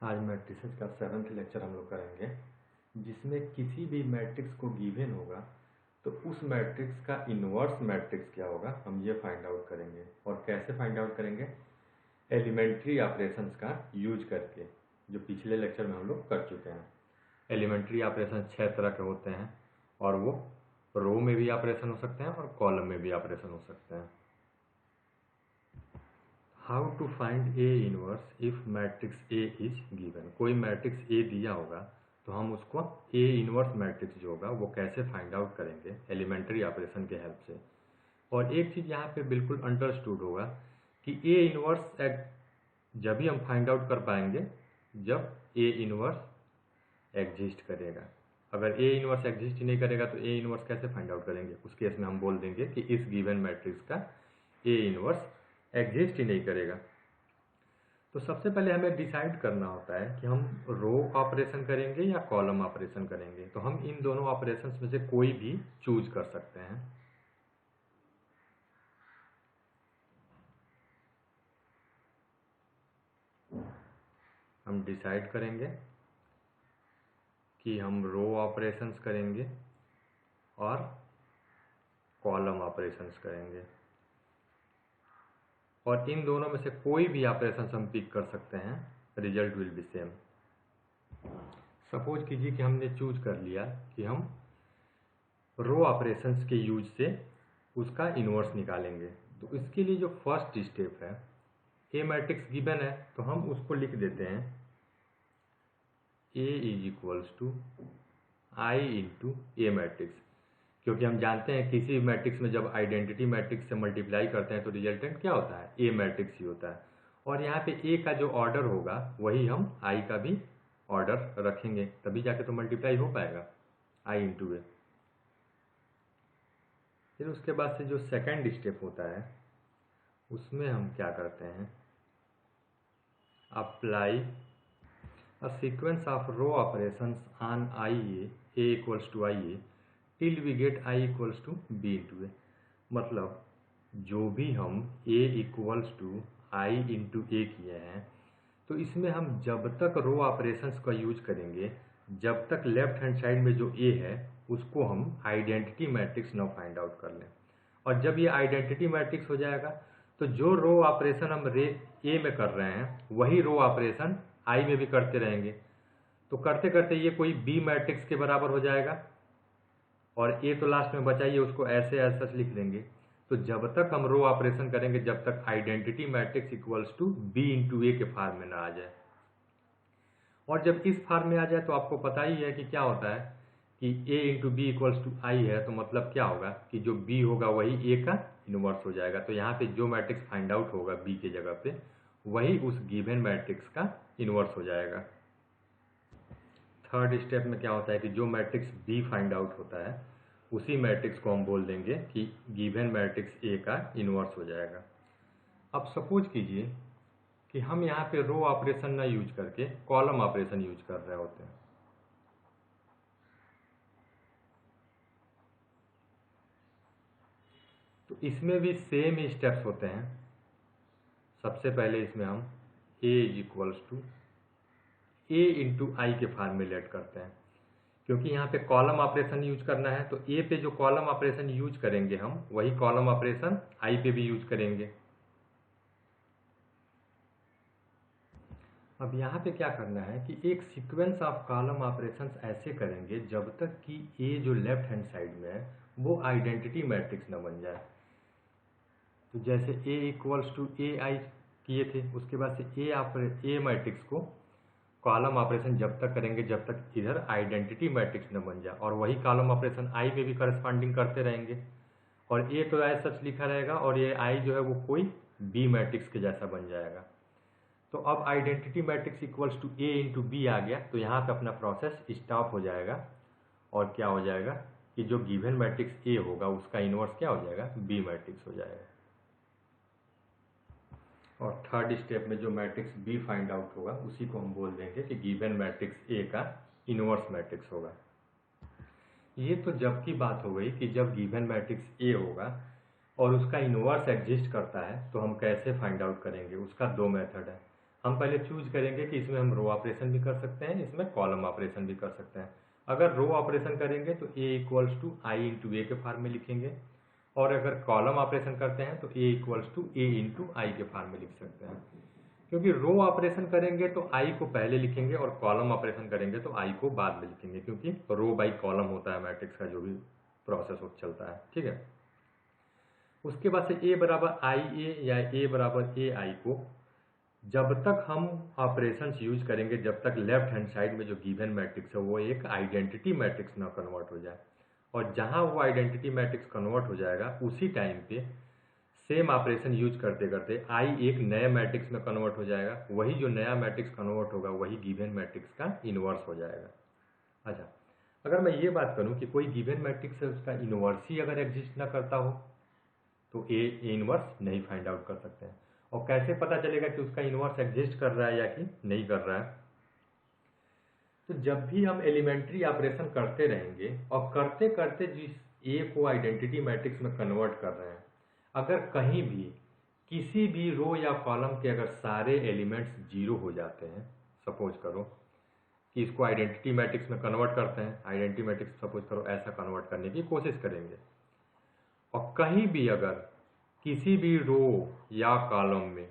आज मैट्रिसेस का 7th lecture हम लोग करेंगे, जिसमें किसी भी मैट्रिक्स को गिवन होगा तो उस मैट्रिक्स का इन्वर्स मैट्रिक्स क्या होगा हम ये फाइंड आउट करेंगे। और कैसे फाइंड आउट करेंगे? एलिमेंट्री ऑपरेशंस का यूज करके, जो पिछले लेक्चर में हम लोग कर चुके हैं। एलिमेंट्री ऑपरेशन 6 तरह के होते हैं और वो रो में भी ऑपरेशन हो सकते हैं और कॉलम में भी ऑपरेशन हो सकते हैं। How to find a inverse if matrix A is given. कोई मैट्रिक्स ए दिया होगा तो हम उसको ए इनवर्स मैट्रिक्स जो होगा वो कैसे फाइंड आउट करेंगे एलिमेंट्री ऑपरेशन के हेल्प से। और एक चीज़ यहाँ पे बिल्कुल अंडरस्टूड होगा कि ए इनवर्स जब भी हम फाइंड आउट कर पाएंगे जब ए इनवर्स एग्जिस्ट करेगा। अगर ए इनवर्स एग्जिस्ट नहीं करेगा तो ए इनवर्स कैसे फाइंड आउट करेंगे? उस केस में हम बोल देंगे कि इस गिवन मैट्रिक्स का ए इनवर्स एग्जिस्ट ही नहीं करेगा। तो सबसे पहले हमें डिसाइड करना होता है कि हम रो ऑपरेशन करेंगे या कॉलम ऑपरेशन करेंगे। तो हम इन दोनों ऑपरेशंस में से कोई भी चूज कर सकते हैं। हम डिसाइड करेंगे कि हम रो ऑपरेशंस करेंगे और कॉलम ऑपरेशंस करेंगे, और इन दोनों में से कोई भी ऑपरेशंस हम पिक कर सकते हैं, result will be same. Suppose कीजिए कि हमने चूज कर लिया कि हम रो ऑपरेशंस के यूज से उसका इन्वर्स निकालेंगे। तो इसके लिए जो फर्स्ट स्टेप है, ए मैट्रिक्स गिवन है तो हम उसको लिख देते हैं A is equals to I into A matrix, क्योंकि हम जानते हैं किसी मैट्रिक्स में जब आइडेंटिटी मैट्रिक्स से मल्टीप्लाई करते हैं तो रिजल्टेंट क्या होता है? ए मैट्रिक्स ही होता है। और यहाँ पे ए का जो ऑर्डर होगा वही हम आई का भी ऑर्डर रखेंगे, तभी जाके तो मल्टीप्लाई हो पाएगा आई इंटू ए। फिर उसके बाद से जो सेकंड स्टेप होता है उसमें हम क्या करते हैं, apply a sequence of row operations on IA, A equals to IA till we get I equals to B into A। मतलब जो भी हम A equals to I into A किए हैं तो इसमें हम जब तक रो ऑपरेशंस का यूज करेंगे जब तक लेफ्ट हैंड साइड में जो A है उसको हम आइडेंटिटी मैट्रिक्स ना फाइंड आउट कर लें। और जब ये आइडेंटिटी मैट्रिक्स हो जाएगा तो जो रो ऑपरेशन हम ए में कर रहे हैं वही रो ऑपरेशन आई में भी करते रहेंगे। तो करते करते ये कोई बी मैट्रिक्स के बराबर हो जाएगा और ए तो लास्ट में बचाइए, उसको ऐसे ऐसा लिख देंगे। तो जब तक हम रो ऑपरेशन करेंगे जब तक identity matrix equals to B into A के फॉर्म में ना आ जाए। और जब इस फॉर्म में आ जाए तो आपको पता ही है कि क्या होता है कि a into B equals to I है, तो मतलब क्या होगा कि जो b होगा वही a का इनवर्स हो जाएगा। तो यहाँ पे जो मैट्रिक्स फाइंड आउट होगा b के जगह पे वही उस गिवन मैट्रिक्स का इनवर्स हो जाएगा। थर्ड स्टेप में क्या होता है कि जो मैट्रिक्स b फाइंड आउट होता है उसी मैट्रिक्स को हम बोल देंगे कि गिवन मैट्रिक्स a का इनवर्स हो जाएगा। अब सपोज कीजिए कि हम यहाँ पे रो ऑपरेशन ना यूज करके कॉलम ऑपरेशन यूज कर रहे होते हैं। तो इसमें भी सेम ही स्टेप्स होते हैं। सबसे पहले इसमें हम a is equals to A into I के फॉर्मेट करते हैं, क्योंकि यहाँ पे कॉलम ऑपरेशन यूज करना है। तो ए पे जो कॉलम ऑपरेशन यूज करेंगे हम वही कॉलम ऑपरेशन आई पे भी यूज करेंगे। अब यहाँ पे क्या करना है कि एक सीक्वेंस ऑफ कॉलम ऑपरेशंस ऐसे करेंगे जब तक कि ए जो लेफ्ट हैंड साइड में है वो आइडेंटिटी मैट्रिक्स न बन जाए। तो जैसे a इक्वल्स टू ए आई किए थे, उसके बाद से ए मैट्रिक्स को कॉलम ऑपरेशन जब तक करेंगे जब तक इधर आइडेंटिटी मैट्रिक्स न बन जाए, और वही कॉलम ऑपरेशन आई में भी करस्पॉन्डिंग करते रहेंगे। और ए तो एज सच लिखा रहेगा और ये आई जो है वो कोई बी मैट्रिक्स के जैसा बन जाएगा। तो अब identity matrix equals to A into B आ गया, तो यहाँ पे अपना प्रोसेस स्टॉप हो जाएगा और क्या हो जाएगा कि जो गिवन मैट्रिक्स ए होगा उसका इनवर्स क्या हो जाएगा? बी मैट्रिक्स हो जाएगा। और थर्ड स्टेप में जो मैट्रिक्स बी फाइंड आउट होगा उसी को हम बोल देंगे कि गिवन मैट्रिक्स ए का इनवर्स मैट्रिक्स होगा। ये तो जब की बात हो गई कि जब गिवन मैट्रिक्स ए होगा और उसका इनवर्स एग्जिस्ट करता है तो हम कैसे फाइंड आउट करेंगे। उसका दो मेथड है। हम पहले चूज करेंगे कि इसमें हम रो ऑपरेशन भी कर सकते हैं, इसमें कॉलम ऑपरेशन भी कर सकते हैं। अगर रो ऑपरेशन करेंगे तो a equals to I into A के फॉर्म में लिखेंगे, और अगर कॉलम ऑपरेशन करते हैं तो a equals to A into I के फॉर्म में लिख सकते हैं। क्योंकि रो ऑपरेशन करेंगे तो आई को पहले लिखेंगे और कॉलम ऑपरेशन करेंगे तो आई को बाद में लिखेंगे, क्योंकि रो बाई कॉलम होता है मैट्रिक्स का जो भी प्रोसेस चलता है। ठीक है, उसके बाद से a बराबर आई ए या a बराबर ए आई को जब तक हम ऑपरेशंस यूज करेंगे, जब तक लेफ्ट हैंड साइड में जो गिवन मैट्रिक्स है वो एक आइडेंटिटी मैट्रिक्स ना कन्वर्ट हो जाए, और जहां वो आइडेंटिटी मैट्रिक्स कन्वर्ट हो जाएगा उसी टाइम पे सेम ऑपरेशन यूज करते करते आई एक नए मैट्रिक्स में कन्वर्ट हो जाएगा, वही जो नया मैट्रिक्स कन्वर्ट होगा वही गिवन मैट्रिक्स का इनवर्स हो जाएगा। अच्छा, अगर मैं ये बात करूं कि कोई गिवन मैट्रिक्स है उसका इनवर्स ही अगर एग्जिस्ट ना करता हो तो ए इनवर्स नहीं फाइंड आउट कर सकते हैं। और कैसे पता चलेगा कि उसका इनवर्स एग्जिस्ट कर रहा है या कि नहीं कर रहा है? तो जब भी हम एलिमेंट्री ऑपरेशन करते रहेंगे और करते करते जिस ए को आइडेंटिटी मैट्रिक्स में कन्वर्ट कर रहे हैं, अगर कहीं भी किसी भी रो या कॉलम के अगर सारे एलिमेंट्स जीरो हो जाते हैं, सपोज करो कि इसको आइडेंटिटी मैट्रिक्स में कन्वर्ट करते हैं, आइडेंटिटी मैट्रिक्स सपोज करो ऐसा कन्वर्ट करने की कोशिश करेंगे, और कहीं भी अगर किसी भी रो या कॉलम में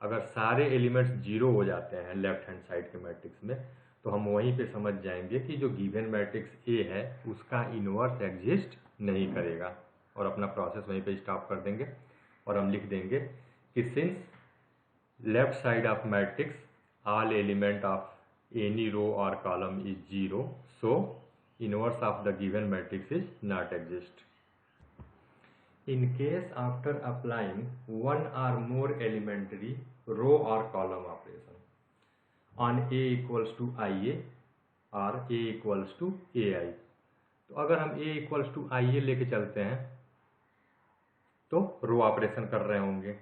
अगर सारे एलिमेंट्स जीरो हो जाते हैं लेफ्ट हैंड साइड के मैट्रिक्स में, तो हम वहीं पे समझ जाएंगे कि जो गिवन मैट्रिक्स ए है उसका इनवर्स एग्जिस्ट नहीं करेगा, और अपना प्रोसेस वहीं पे स्टॉप कर देंगे और हम लिख देंगे कि since left side of matrix all element of any row और column is zero, so inverse of the given matrix is not exist. In case after applying one or more elementary row or column operation on A equals to IA or A equals to AI, तो अगर हम A equals to IA लेके चलते हैं तो row operation कर रहे होंगे,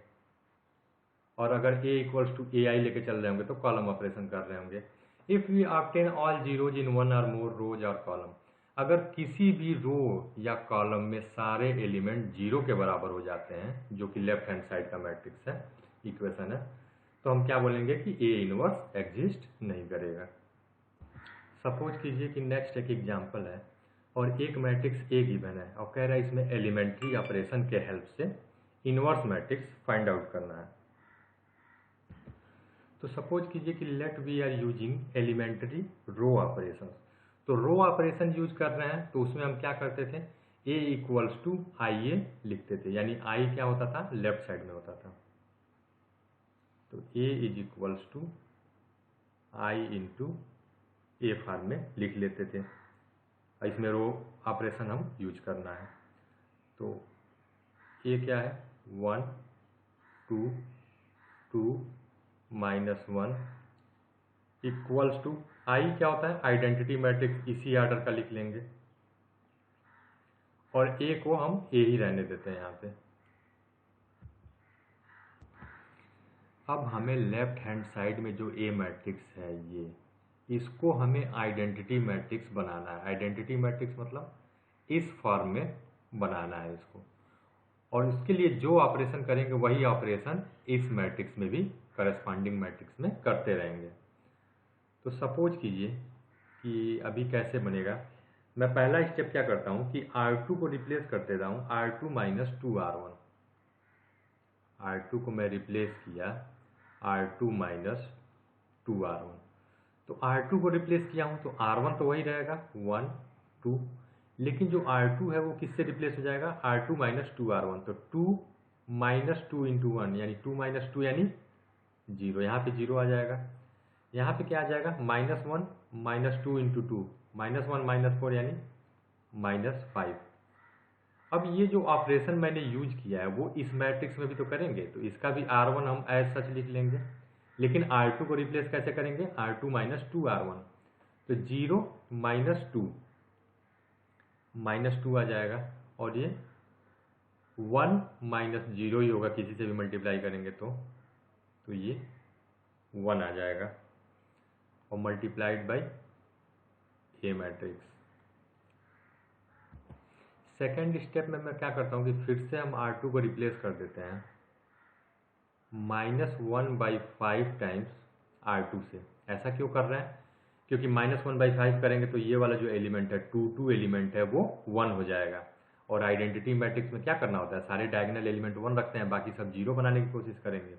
और अगर A equals to AI लेके चल रहे होंगे तो कॉलम ऑपरेशन कर रहे होंगे। If we obtain all zeros in one or more rows or column, अगर किसी भी रो या कॉलम में सारे एलिमेंट जीरो के बराबर हो जाते हैं, जो कि लेफ्ट हैंड साइड का मैट्रिक्स है, इक्वेशन है, तो हम क्या बोलेंगे कि ए इनवर्स एग्जिस्ट नहीं करेगा। सपोज कीजिए कि नेक्स्ट एक एग्जांपल है और एक मैट्रिक्स ए गिवन है और कह रहा है इसमें एलिमेंट्री ऑपरेशन के हेल्प से इनवर्स मैट्रिक्स फाइंड आउट करना है। तो सपोज कीजिए कि let we are using elementary row operation. तो रो ऑपरेशन यूज कर रहे हैं तो उसमें हम क्या करते थे, a इक्वल्स टू आई ए लिखते थे, यानी i क्या होता था, लेफ्ट साइड में होता था। तो a is equals to I into A form में लिख लेते थे। इसमें रो ऑपरेशन हम यूज करना है। तो a क्या है, 1 2 2 -1 इक्वल्स टू आई क्या होता है, आइडेंटिटी मैट्रिक्स, इसी ऑर्डर का लिख लेंगे, और ए को हम ए ही रहने देते हैं यहाँ पे। अब हमें लेफ्ट हैंड साइड में जो ए मैट्रिक्स है ये, इसको हमें आइडेंटिटी मैट्रिक्स बनाना है। आइडेंटिटी मैट्रिक्स मतलब इस फॉर्म में बनाना है इसको, और इसके लिए जो ऑपरेशन करेंगे वही ऑपरेशन इस मैट्रिक्स में भी करस्पॉन्डिंग मैट्रिक्स में करते रहेंगे। तो सपोज कीजिए कि अभी कैसे बनेगा, मैं पहला स्टेप क्या करता हूँ कि R2 को रिप्लेस कर देता हूँ R2 माइनस 2R1। R2 को मैं रिप्लेस किया R2 माइनस 2R1। तो R2 को रिप्लेस किया हूँ तो R1 तो वही रहेगा 1 2, लेकिन जो R2 है वो किससे रिप्लेस हो जाएगा, R2 माइनस 2R1। तो 2 माइनस 2 इंटू 1 यानी 2 माइनस 2 यानी 0, यहाँ पे 0 आ जाएगा। यहाँ पे क्या आ जाएगा, -1 -2 इंटू 2 -1 -4 यानी -5। अब ये जो ऑपरेशन मैंने यूज किया है वो इस मैट्रिक्स में भी तो करेंगे, तो इसका भी R1 हम एज सच लिख लेंगे, लेकिन R2 को रिप्लेस कैसे करेंगे, R2 माइनस 2R1। तो 0 -2 आ जाएगा, और ये 1 -0 ही होगा, किसी से भी मल्टीप्लाई करेंगे तो ये 1 आ जाएगा, और multiplied by A matrix. Second step में मैं क्या करता हूँ कि फिर से हम R2 को रिप्लेस कर देते हैं -1/5 टाइम्स R2 से। ऐसा क्यों कर रहे हैं? क्योंकि -1/5 करेंगे तो ये वाला जो एलिमेंट है 2 एलिमेंट है वो 1 हो जाएगा। और आइडेंटिटी मैट्रिक्स में क्या करना होता है, सारे डायगोनल एलिमेंट 1 रखते हैं, बाकी सब 0 बनाने की कोशिश करेंगे।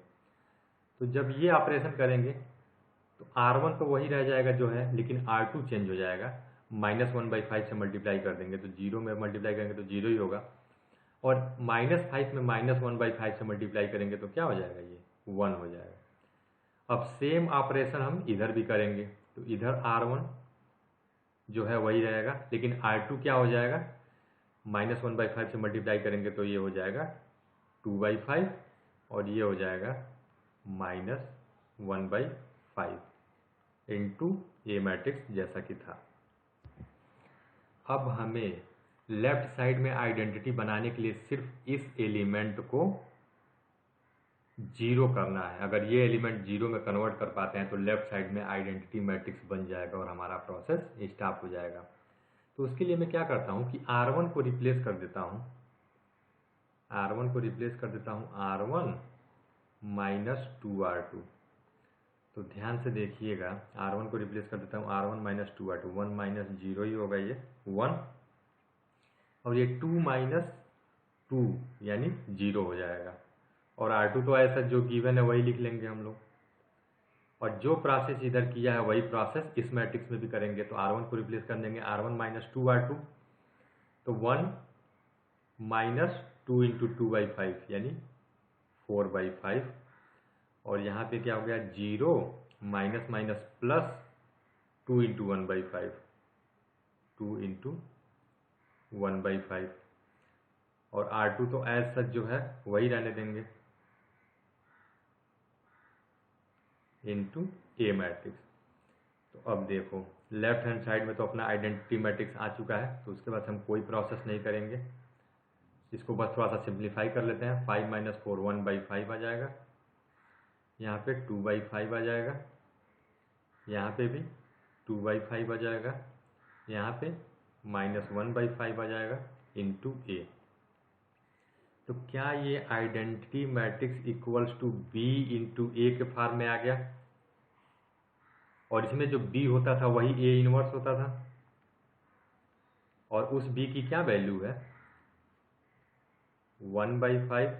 तो जब ये ऑपरेशन करेंगे तो R1 तो वही रह जाएगा जो है, लेकिन R2 चेंज हो जाएगा। -1/5 से मल्टीप्लाई कर देंगे तो 0 में मल्टीप्लाई करेंगे तो 0 ही होगा, और -5 में -1/5 से मल्टीप्लाई करेंगे तो क्या हो जाएगा, ये 1 हो जाएगा। अब सेम ऑपरेशन हम इधर भी करेंगे, तो इधर R1 जो है वही रहेगा, लेकिन R2 क्या हो जाएगा, -1/5 से मल्टीप्लाई करेंगे तो ये हो जाएगा 2/5, और ये हो जाएगा -1/5 इंटू ए मैट्रिक्स जैसा कि था। अब हमें लेफ्ट साइड में आइडेंटिटी बनाने के लिए सिर्फ इस एलिमेंट को 0 करना है। अगर ये एलिमेंट 0 में कन्वर्ट कर पाते हैं तो लेफ्ट साइड में आइडेंटिटी मैट्रिक्स बन जाएगा और हमारा प्रोसेस स्टॉप हो जाएगा। तो उसके लिए मैं क्या करता हूँ कि R1 को रिप्लेस कर देता हूँ, R1 को रिप्लेस कर देता हूँ R1 माइनस 2R2। तो ध्यान से देखिएगा, R1 को रिप्लेस कर देता हूँ R1 माइनस 2R2, 1 माइनस 0 ही होगा ये 1, और ये 2 माइनस 2 यानी 0 हो जाएगा। और R2 तो ऐसा जो गिवन है वही लिख लेंगे हम लोग, और जो प्रोसेस इधर किया है वही प्रोसेस इस मैट्रिक्स में भी करेंगे। तो R1 को रिप्लेस कर देंगे R1 माइनस 2R2, तो 1 माइनस 2 इंटू 2/5 यानी 4/5, और यहाँ पे क्या हो गया 0 minus minus plus 2 into 1/5, 2 into 1/5, और R2 तो एज सच जो है वही रहने देंगे इंटू ए मैट्रिक्स। तो अब देखो लेफ्ट हैंड साइड में तो अपना आइडेंटिटी मैट्रिक्स आ चुका है, तो उसके बाद हम कोई प्रोसेस नहीं करेंगे, इसको बस थोड़ा सा सिंप्लीफाई कर लेते हैं। 5 माइनस 4 1/5 आ जाएगा, यहाँ पे 2/5 आ जाएगा, यहाँ पे भी 2/5 आ जाएगा, यहाँ पे -1/5 आ जाएगा इंटू ए। तो क्या ये identity matrix equals to B into A के फॉर्म में आ गया? और इसमें जो बी होता था वही ए इनवर्स होता था, और उस बी की क्या वैल्यू है 1/5,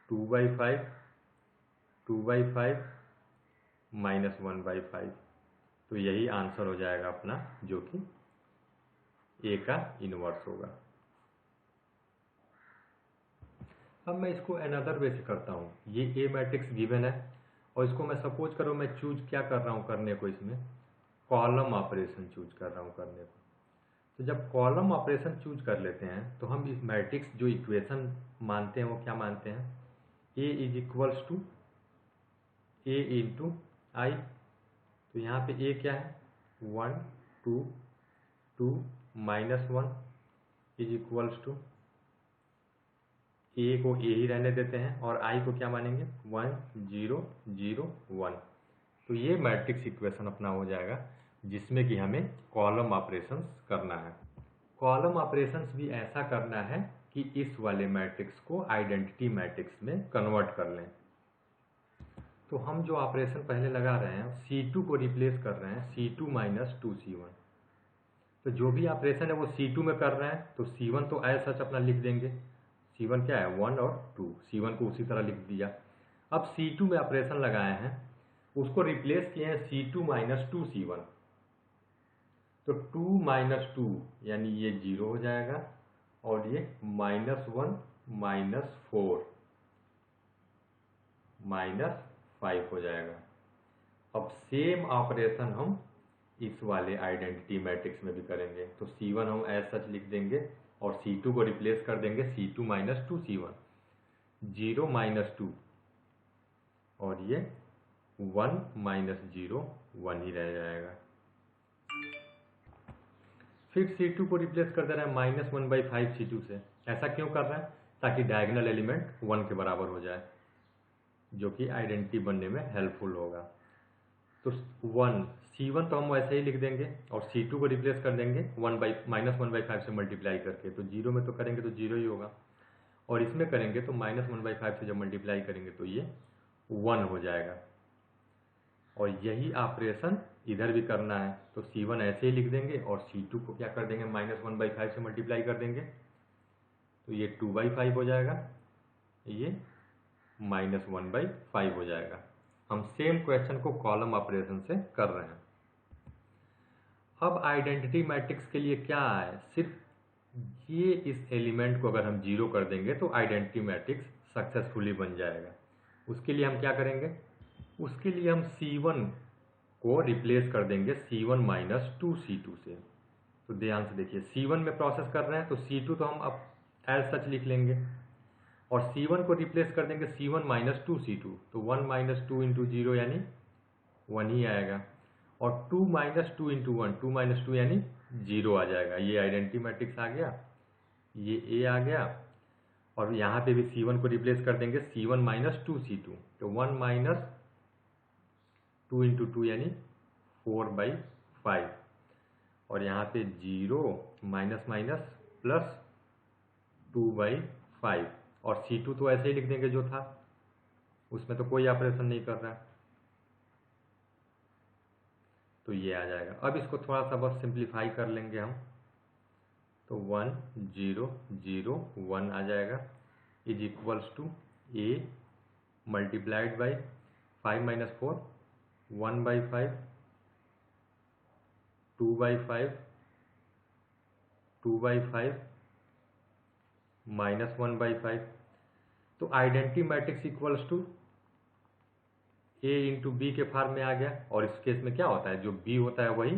2/5, 2/5 -1/5। तो यही आंसर हो जाएगा अपना, जो कि ए का इनवर्स होगा। अब मैं इसको अनदर वे से करता हूँ। ये ए मैट्रिक्स गिवन है, और इसको मैं सपोज करो मैं चूज क्या कर रहा हूँ करने को, इसमें कॉलम ऑपरेशन चूज कर रहा हूँ करने को। तो जब कॉलम ऑपरेशन चूज कर लेते हैं तो हम इस मैट्रिक्स जो इक्वेशन मानते हैं वो क्या मानते हैं, A is equals to A into I. तो यहाँ पे ए क्या है 1 2 2 -1 इज इक्वल्स टू, ए को ए ही रहने देते हैं और आई को क्या मानेंगे 1 0 0 1। तो ये मैट्रिक्स इक्वेशन अपना हो जाएगा, जिसमें कि हमें कॉलम ऑपरेशंस करना है। कॉलम ऑपरेशंस भी ऐसा करना है कि इस वाले मैट्रिक्स को आइडेंटिटी मैट्रिक्स में कन्वर्ट कर लें। तो हम जो ऑपरेशन पहले लगा रहे हैं C2 को रिप्लेस कर रहे हैं C2 माइनस 2C1। तो जो भी ऑपरेशन है वो C2 में कर रहे हैं, तो C1 तो एज सच अपना लिख देंगे, C1 क्या है 1 और 2, C1 को उसी तरह लिख दिया। अब C2 में ऑपरेशन लगाए हैं, उसको रिप्लेस किए हैं C2 माइनस 2C1। तो 2 माइनस 2 यानी ये 0 हो जाएगा, और ये -1 -4 -5 हो जाएगा। अब सेम ऑपरेशन हम इस वाले आइडेंटिटी मैट्रिक्स में भी करेंगे। तो C1 हम एज सच लिख देंगे, और C2 को रिप्लेस कर देंगे C2 माइनस 2C1, 0 माइनस 2, और ये 1 माइनस 0 1 ही रह जाएगा। फिर C2 को रिप्लेस कर दे रहे हैं -1/5 C2 से। ऐसा क्यों कर रहे हैं? ताकि डायगोनल एलिमेंट 1 के बराबर हो जाए, जो कि आइडेंटिटी बनने में हेल्पफुल होगा। तो 1 C1 तो हम वैसे ही लिख देंगे, और C2 को रिप्लेस कर देंगे -1/5 से मल्टीप्लाई करके। तो 0 में तो करेंगे तो 0 ही होगा, और इसमें करेंगे तो -1/5 से जब मल्टीप्लाई करेंगे तो ये 1 हो जाएगा। और यही ऑपरेशन इधर भी करना है, तो C1 ऐसे ही लिख देंगे और C2 को क्या कर देंगे, -1/5 से मल्टीप्लाई कर देंगे, तो ये 2/5 हो जाएगा, ये -1/5 हो जाएगा। हम सेम क्वेश्चन को कॉलम ऑपरेशन से कर रहे हैं। अब आइडेंटिटी मैट्रिक्स के लिए क्या है, सिर्फ ये इस एलिमेंट को अगर हम 0 कर देंगे तो आइडेंटिटी मैट्रिक्स सक्सेसफुली बन जाएगा। उसके लिए हम क्या करेंगे, उसके लिए हम C1 को रिप्लेस कर देंगे C1 - 2C2 से। तो ध्यान से देखिए, C1 में प्रोसेस कर रहे हैं तो C2 तो हम अब एज सच लिख लेंगे, और C1 को रिप्लेस कर देंगे C1 - 2C2, तो 1 - 2 × 0 यानी 1 ही आएगा, और 2 - 2 × 1, 2 - 2 यानी 0 आ जाएगा। ये आइडेंटिटी मैट्रिक्स आ गया, ये A आ गया, और यहाँ पे भी C1 को रिप्लेस कर देंगे C1 - 2C2, तो 1 - 2 × 2 यानी 4/5, और यहाँ पे 0 माइनस माइनस प्लस 2/5, और C2 तो ऐसे ही लिख देंगे जो था, उसमें तो कोई ऑपरेशन नहीं कर रहा है, तो ये आ जाएगा। अब इसको थोड़ा सा बस सिंप्लीफाई कर लेंगे हम, तो 1 0 0 1 आ जाएगा, is equals to A multiplied by 5 - 4 1/5 2/5 2/5 -1/5। तो identity matrix equals to A × B के फॉर्म में आ गया, और इस केस में क्या होता है, जो B होता है वही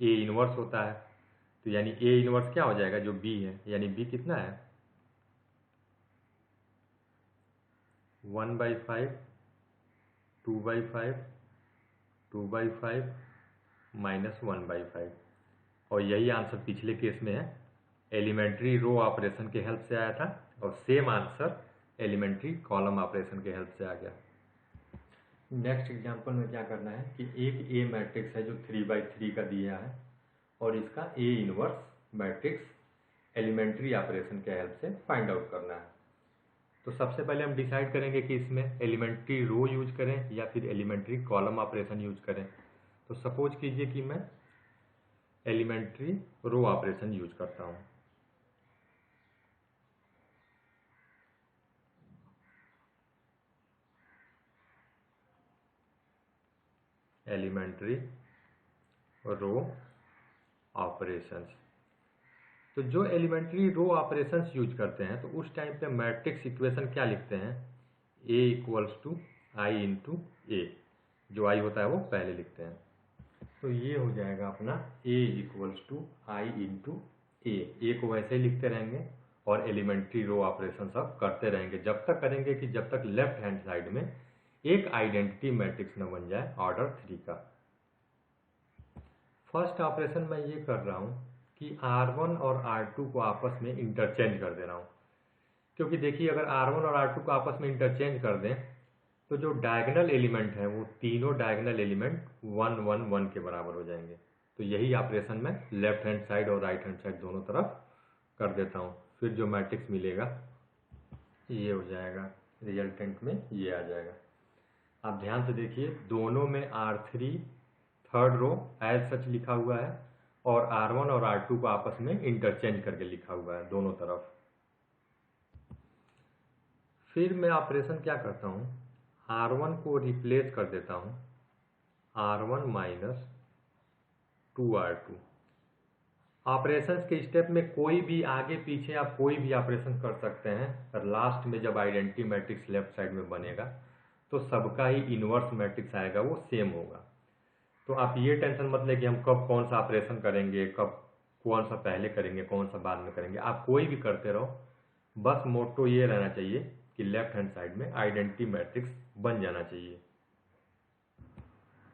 A इनवर्स होता है, तो यानी A इनवर्स क्या हो जाएगा, जो B है, यानी B कितना है 1/5 2/5 2/5 -1/5, और यही आंसर पिछले केस में है, एलिमेंट्री रो ऑपरेशन के हेल्प से आया था, और same answer elementary column operation के हेल्प से आ गया। नेक्स्ट एग्जांपल में क्या करना है कि एक A मैट्रिक्स है जो 3/3 का दिया है, और इसका A inverse matrix elementary operation के हेल्प से फाइंड आउट करना है। तो सबसे पहले हम डिसाइड करेंगे कि इसमें एलिमेंट्री रो यूज करें या फिर एलिमेंट्री कॉलम ऑपरेशन यूज करें। तो सपोज कीजिए कि मैं एलिमेंट्री रो ऑपरेशन यूज करता हूँ। एलिमेंट्री रो ऑपरेशंस, तो जो एलिमेंट्री रो ऑपरेशंस यूज करते हैं तो उस टाइम पे मैट्रिक्स इक्वेशन क्या लिखते हैं, A = I × A, जो I होता है वो पहले लिखते हैं, तो ये हो जाएगा अपना A = I × A। A को वैसे ही लिखते रहेंगे और एलिमेंट्री रो ऑपरेशन सब करते रहेंगे, जब तक करेंगे कि जब तक लेफ्ट हैंड साइड में एक आइडेंटिटी मैट्रिक्स न बन जाए ऑर्डर 3 का। फर्स्ट ऑपरेशन मैं ये कर रहा हूँ कि R1 और R2 को आपस में इंटरचेंज कर दे रहा हूँ, क्योंकि देखिए अगर R1 और R2 को आपस में इंटरचेंज कर दें तो जो डायगोनल एलिमेंट है वो तीनों डायगोनल एलिमेंट 1 1 1 के बराबर हो जाएंगे। तो यही ऑपरेशन मैं लेफ्ट हैंड साइड और राइट हैंड साइड दोनों तरफ कर देता हूँ, फिर जो मैट्रिक्स मिलेगा ये हो जाएगा, रिजल्टेंट में ये आ जाएगा। आप ध्यान से देखिए, दोनों में R3 third row as such लिखा हुआ है, और R1 और R2 को आपस में इंटरचेंज करके लिखा हुआ है दोनों तरफ। फिर मैं ऑपरेशन क्या करता हूँ, R1 को रिप्लेस कर देता हूँ R1 - 2R2। ऑपरेशंस के स्टेप में कोई भी आगे पीछे आप कोई भी ऑपरेशन कर सकते हैं, पर लास्ट में जब आइडेंटिटी मैट्रिक्स लेफ्ट साइड में बनेगा तो सबका ही इनवर्स मैट्रिक्स आएगा, वो सेम होगा। तो आप ये टेंशन मत लें कि हम कब कौन सा ऑपरेशन करेंगे, कब कौन सा पहले करेंगे कौन सा बाद में करेंगे, आप कोई भी करते रहो, बस मोटो ये रहना चाहिए कि लेफ्ट हैंड साइड में आइडेंटिटी मैट्रिक्स बन जाना चाहिए।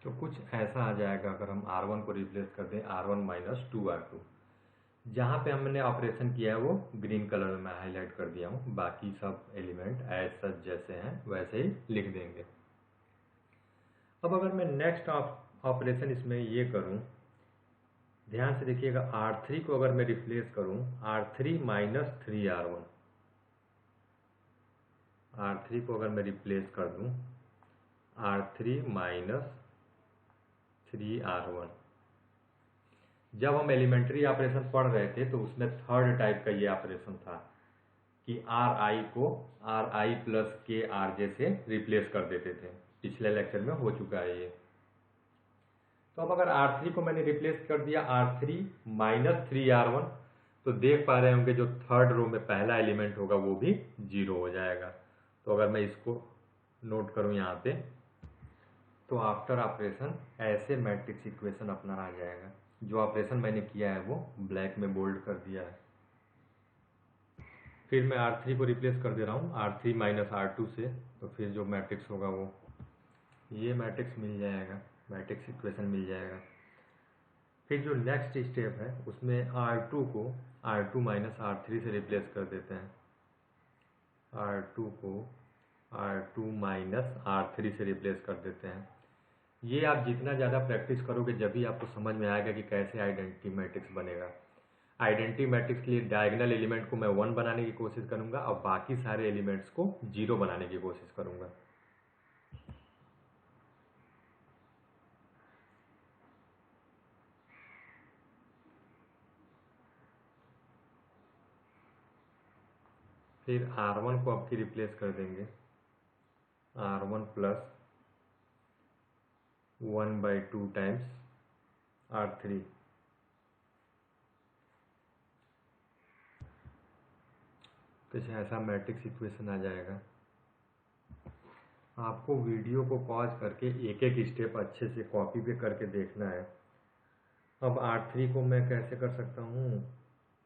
तो कुछ ऐसा आ जाएगा अगर हम R1 को रिप्लेस कर दें R1 - 2R2। जहाँ पे हमने ऑपरेशन किया है वो ग्रीन कलर में मैं हाईलाइट कर दिया हूँ, बाकी सब एलिमेंट एज सच जैसे हैं वैसे ही लिख देंगे। अब अगर मैं नेक्स्ट ऑपरेशन इसमें ये करूं, ध्यान से देखिएगा, R3 को अगर मैं रिप्लेस करूं R3 - 3R1, R3 को अगर मैं रिप्लेस कर दूं R3 - 3R1। जब हम एलिमेंट्री ऑपरेशन पढ़ रहे थे तो उसमें थर्ड टाइप का ये ऑपरेशन था कि Ri को Ri प्लस के Rj से रिप्लेस कर देते थे। पिछले लेक्चर में हो चुका है ये। तो अब अगर R3 को मैंने रिप्लेस कर दिया R3 माइनस 3R1, तो देख पा रहे होंगे जो थर्ड रो में पहला एलिमेंट होगा वो भी 0 हो जाएगा। तो अगर मैं इसको नोट करूं यहाँ पे, तो आफ्टर ऑपरेशन ऐसे मैट्रिक्स इक्वेशन अपना आ जाएगा। जो ऑपरेशन मैंने किया है वो ब्लैक में बोल्ड कर दिया है। फिर मैं R3 को रिप्लेस कर दे रहा हूँ R3 माइनस R2 से, तो फिर जो मैट्रिक्स होगा वो ये मैट्रिक्स मिल जाएगा, मैट्रिक्स इक्वेशन मिल जाएगा। फिर जो नेक्स्ट स्टेप है उसमें R2 को R2 माइनस R3 से रिप्लेस कर देते हैं। R2 को R2 माइनस R3 से रिप्लेस कर देते हैं। ये आप जितना ज़्यादा प्रैक्टिस करोगे जब भी आपको समझ में आएगा कि कैसे आइडेंटिटी मैट्रिक्स बनेगा। आइडेंटिटी मैट्रिक्स के लिए डायगोनल एलिमेंट को मैं 1 बनाने की कोशिश करूंगा और बाकी सारे एलिमेंट्स को 0 बनाने की कोशिश करूंगा। फिर R1 को आपकी रिप्लेस कर देंगे R1 प्लस 1/2 टाइम्स R3। कुछ ऐसा मैट्रिक्स इक्वेशन आ जाएगा। आपको वीडियो को पॉज करके एक एक स्टेप अच्छे से कॉपी पे करके देखना है। अब R3 को मैं कैसे कर सकता हूँ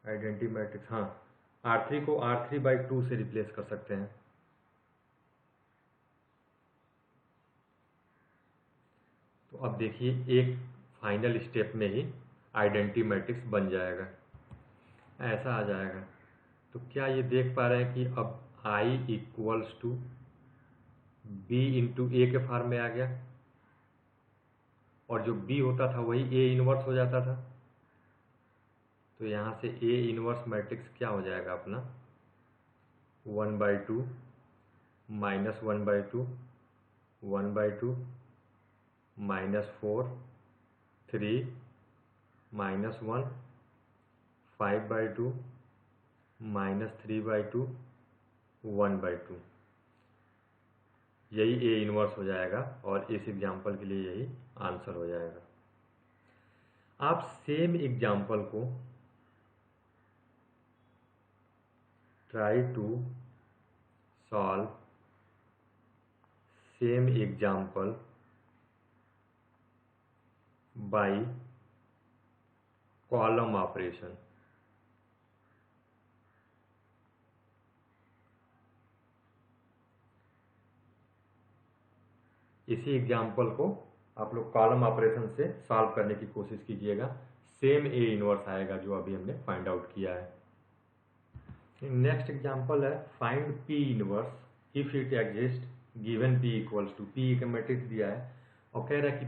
आइडेंटिटी मैट्रिक्स, हाँ R3 को R3/2 से रिप्लेस कर सकते हैं। तो अब देखिए एक फाइनल स्टेप में ही आइडेंटिटी मैट्रिक्स बन जाएगा, ऐसा आ जाएगा। तो क्या ये देख पा रहे हैं कि अब I equals to B into A के फॉर्म में आ गया, और जो B होता था वही A इनवर्स हो जाता था। तो यहाँ से A इनवर्स मैट्रिक्स क्या हो जाएगा अपना 1/2 माइनस 1/2 1/2 माइनस 4 3 माइनस 1 5/2 माइनस 3/2 1/2। यही A इनवर्स हो जाएगा और इस एग्जाम्पल के लिए यही आंसर हो जाएगा। आप सेम एग्जाम्पल को try to solve same example by column operation. इसी एग्जाम्पल को आप लोग कॉलम ऑपरेशन से सॉल्व करने की कोशिश कीजिएगा। सेम ए इनवर्स आएगा जो अभी हमने फाइंड आउट किया है। नेक्स्ट एग्जाम्पल है find P inverse if it exist given P equals to, P का मैट्रिक्स दिया है और कह रहा है कि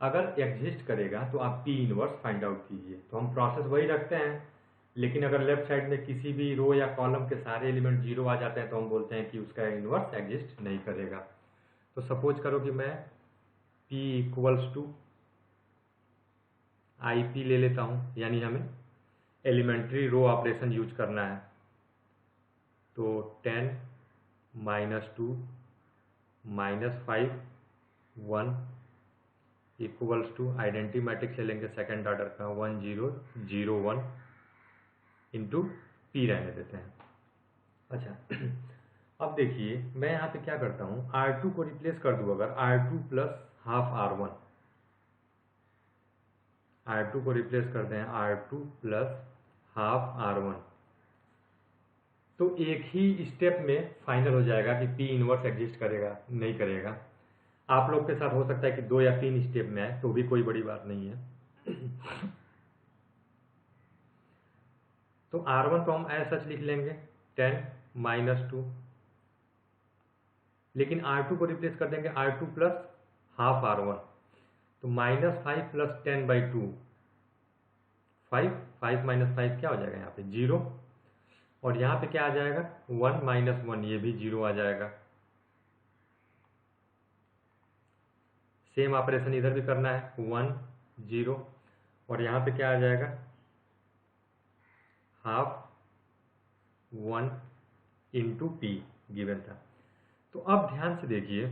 अगर एग्जिस्ट करेगा तो आप पी इनवर्स फाइंड आउट कीजिए। तो हम प्रोसेस वही रखते हैं, लेकिन अगर लेफ्ट साइड में किसी भी रो या कॉलम के सारे एलिमेंट 0 आ जाते हैं तो हम बोलते हैं कि उसका इनवर्स एग्जिस्ट नहीं करेगा। तो सपोज करो कि मैं P इक्वल्स टू IP ले लेता हूँ, यानी हमें एलिमेंट्री रो ऑपरेशन यूज करना है। तो 10 minus 2 minus 5 1 equals to identity matrix ले लेंगे सेकेंड ऑर्डर का 1 0 0 1 इंटू P रहने देते हैं। अच्छा अब देखिए मैं यहाँ पे क्या करता हूँ, R2 को रिप्लेस कर दूँ अगर R2 plus half R1, R2 को रिप्लेस कर दें R2 प्लस हाफ R1, तो एक ही स्टेप में फाइनल हो जाएगा कि P इनवर्स एग्जिस्ट करेगा नहीं करेगा। आप लोग के साथ हो सकता है कि 2 या 3 स्टेप में आए, तो भी कोई बड़ी बात नहीं है। तो R1 को हम एज सच लिख लेंगे 10 माइनस 2, लेकिन R2 को रिप्लेस कर देंगे R2 प्लस हाफ R1, तो माइनस 5 प्लस 10/2 5 माइनस 5 क्या हो जाएगा यहाँ पे 0, और यहाँ पे क्या आ जाएगा 1 माइनस 1, ये भी 0 आ जाएगा। सेम ऑपरेशन इधर भी करना है, 1 0, और यहाँ पे क्या आ जाएगा, हाफ 1 इंटू पी गिवन था। तो अब ध्यान से देखिए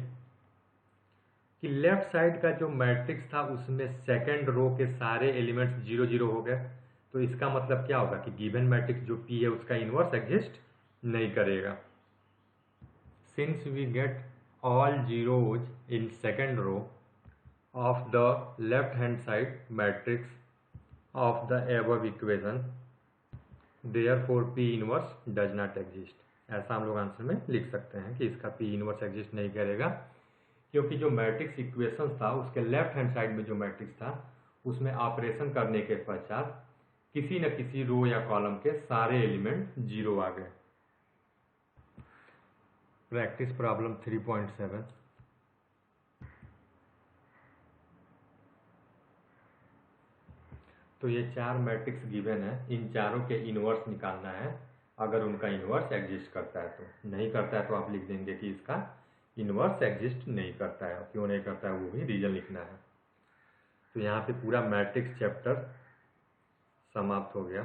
कि लेफ्ट साइड का जो मैट्रिक्स था उसमें सेकंड रो के सारे एलिमेंट्स 0 0 हो गए। तो इसका मतलब क्या होगा कि गिवन मैट्रिक्स जो पी है उसका इनवर्स एग्जिस्ट नहीं करेगा। Since we get all zeros in second row of the left hand side matrix of the above equation, therefore P inverse does not exist. ऐसा हम लोग आंसर में लिख सकते हैं कि इसका पी इनवर्स एग्जिस्ट नहीं करेगा, क्योंकि जो मैट्रिक्स इक्वेशन था उसके लेफ्ट हैंड साइड में जो मैट्रिक्स था उसमें ऑपरेशन करने के पश्चात किसी न किसी रो या कॉलम के सारे एलिमेंट 0 आ गए। Practice problem 3.7। तो ये 4 मैट्रिक्स गिवन है, इन चारों के इनवर्स निकालना है। अगर उनका इनवर्स एग्जिस्ट करता है तो, नहीं करता है तो आप लिख देंगे कि इसका इनवर्स एग्जिस्ट नहीं करता है। क्यों नहीं करता है वो भी रीजन लिखना है। तो यहाँ पे पूरा मैट्रिक्स चैप्टर समाप्त हो गया,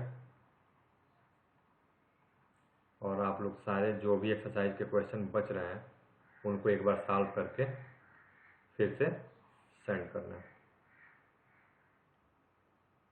और आप लोग सारे जो भी एक्सरसाइज के क्वेश्चन बच रहे हैं उनको एक बार सॉल्व करके फिर से सेंड करना है।